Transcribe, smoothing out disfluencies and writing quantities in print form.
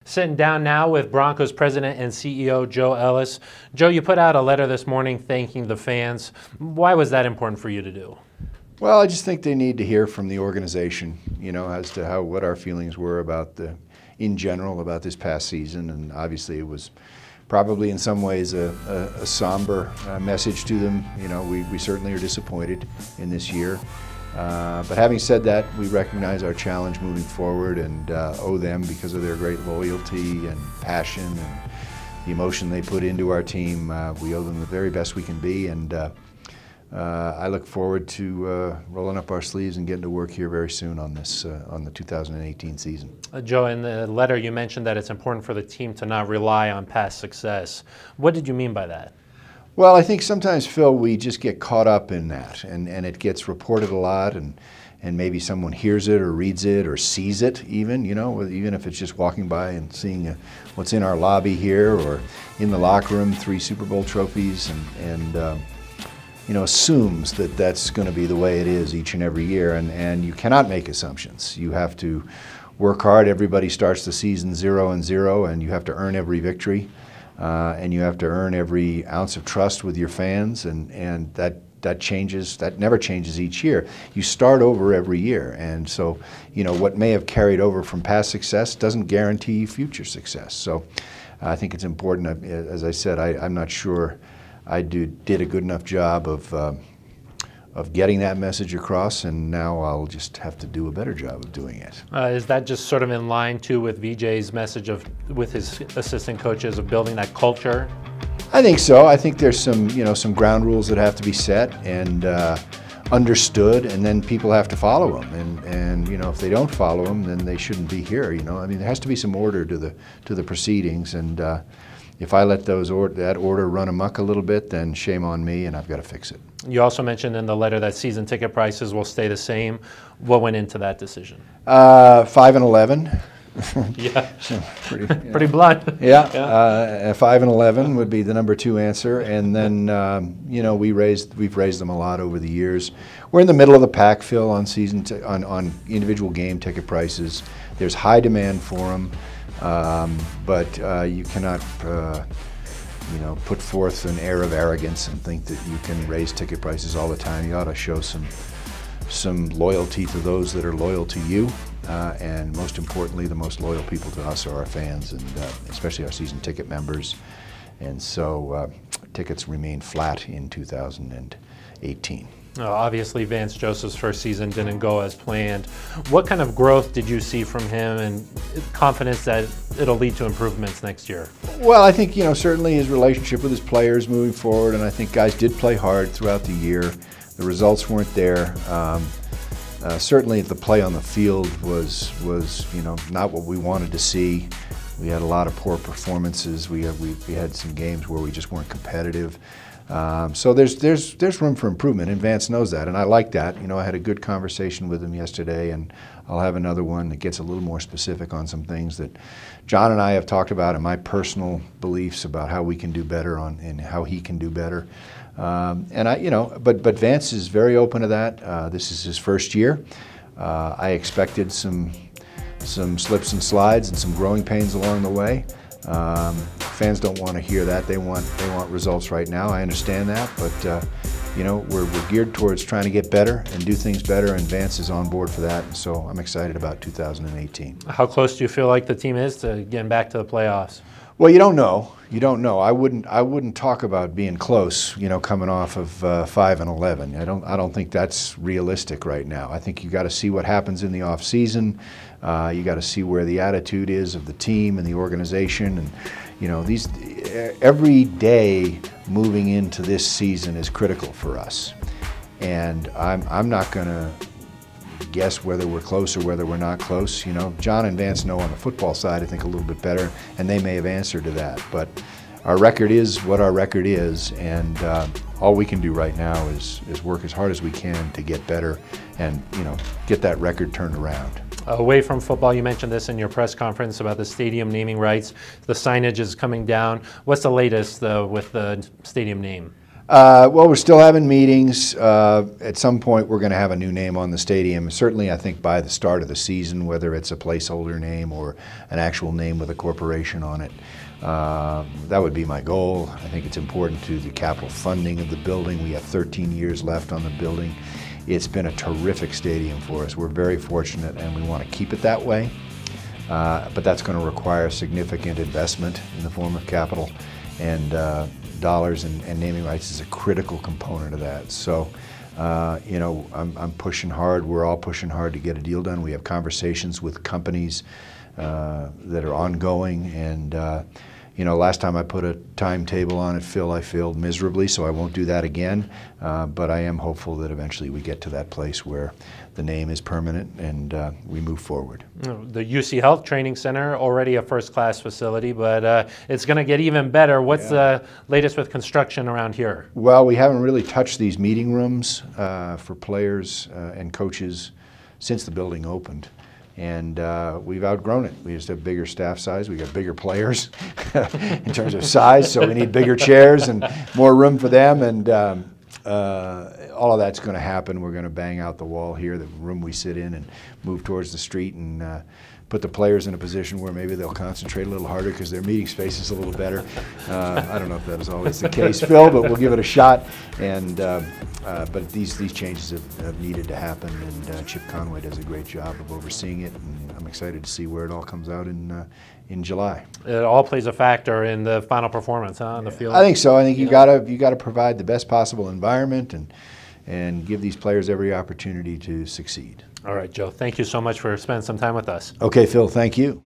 Sitting down now with Broncos President and CEO Joe Ellis. Joe, you put out a letter this morning thanking the fans. Why was that important for you to do? Well, I just think they need to hear from the organization, as to what our feelings were about in general, about this past season. And obviously it was probably in some ways a somber message to them. We certainly are disappointed in this year. But having said that, we recognize our challenge moving forward and owe them, because of their great loyalty and passion and the emotion they put into our team, we owe them the very best we can be. And I look forward to rolling up our sleeves and getting to work here very soon on this, on the 2018 season. Joe, in the letter you mentioned that it's important for the team to not rely on past success. What did you mean by that? Well, I think sometimes, Phil, we just get caught up in that, and it gets reported a lot, and maybe someone hears it or reads it or sees it even, even if it's just walking by and seeing what's in our lobby here or in the locker room, 3 Super Bowl trophies, and assumes that that's going to be the way it is each and every year, and you cannot make assumptions. You have to work hard. Everybody starts the season 0-0, and you have to earn every victory. And you have to earn every ounce of trust with your fans, and that changes. That never changes each year. You start over every year, and so what may have carried over from past success doesn't guarantee future success. So I think it's important. As I said, I'm not sure I did a good enough job of getting that message across, and now I'll just have to do a better job of doing it. Is that just sort of in line too with VJ's message with his assistant coaches of building that culture? I think so. I think there's some ground rules that have to be set and understood, and then people have to follow them. And if they don't follow them, then they shouldn't be here. I mean, there has to be some order to the proceedings, and if I let that order run amok a little bit, then shame on me, and I've got to fix it. You also mentioned in the letter that season ticket prices will stay the same. What went into that decision? 5 and 11. Yeah, so pretty blunt. Yeah, 5 and 11 would be the number 2 answer, and then we've raised them a lot over the years. We're in the middle of the pack, Phil, on on individual game ticket prices. There's high demand for them. But you cannot, put forth an air of arrogance and think that you can raise ticket prices all the time. You ought to show some loyalty to those that are loyal to you, and most importantly, the most loyal people to us are our fans, and especially our season ticket members. And so tickets remain flat in 2018. Obviously, Vance Joseph's first season didn't go as planned. What kind of growth did you see from him, and confidence that it'll lead to improvements next year? Well, I think, certainly his relationship with his players moving forward, and I think guys did play hard throughout the year. The results weren't there. Certainly the play on the field was not what we wanted to see. We had a lot of poor performances. We had some games where we just weren't competitive. So there's room for improvement, and Vance knows that, and I like that. I had a good conversation with him yesterday, and I'll have another one that gets a little more specific on some things that John and I have talked about, and my personal beliefs about how we can do better and how he can do better. But Vance is very open to that. This is his first year. I expected some slips and slides and some growing pains along the way. Fans don't want to hear that. They want results right now. I understand that, but we're geared towards trying to get better and do things better, and Vance is on board for that. And so I'm excited about 2018. How close do you feel like the team is to getting back to the playoffs? Well, you don't know. You don't know. I wouldn't talk about being close, coming off of 5 and 11. I don't think that's realistic right now. I think you got to see what happens in the off season. You got to see where the attitude is of the team and the organization, and every day moving into this season is critical for us. And I'm not going to guess whether we're close or whether we're not close. John and Vance know on the football side, I think, a little bit better, and they may have answered to that. But our record is what our record is, and all we can do right now is work as hard as we can to get better and get that record turned around. Away from football, you mentioned this in your press conference about the stadium naming rights. The signage is coming down. What's the latest with the stadium name? Well, we're still having meetings. At some point, we're going to have a new name on the stadium. Certainly, I think by the start of the season, whether it's a placeholder name or an actual name with a corporation on it. That would be my goal. I think it's important to the capital funding of the building. We have 13 years left on the building. It's been a terrific stadium for us. We're very fortunate, and we want to keep it that way. But that's going to require significant investment in the form of capital, and dollars and naming rights is a critical component of that. So, you know, I'm pushing hard. We're all pushing hard to get a deal done. We have conversations with companies that are ongoing, and you know, last time I put a timetable on it, Phil, I failed miserably, so I won't do that again. But I am hopeful that eventually we get to that place where the name is permanent and we move forward. The UC Health Training Center, already a first-class facility, but it's going to get even better. What's the latest with construction around here? Well, we haven't really touched these meeting rooms for players and coaches since the building opened. And we've outgrown it. We just have bigger staff size. We got bigger players in terms of size, so we need bigger chairs and more room for them. And all of that's going to happen. We're going to bang out the wall here, the room we sit in, and move towards the street and put the players in a position where maybe they'll concentrate a little harder because their meeting space is a little better. I don't know if that is always the case, Phil, but we'll give it a shot. And but these changes have needed to happen, and Chip Conway does a great job of overseeing it, and I'm excited to see where it all comes out in July. It all plays a factor in the final performance, huh, on the field? I think so. I think you gotta provide the best possible environment and give these players every opportunity to succeed. All right, Joe, thank you so much for spending some time with us. Okay, Phil, thank you.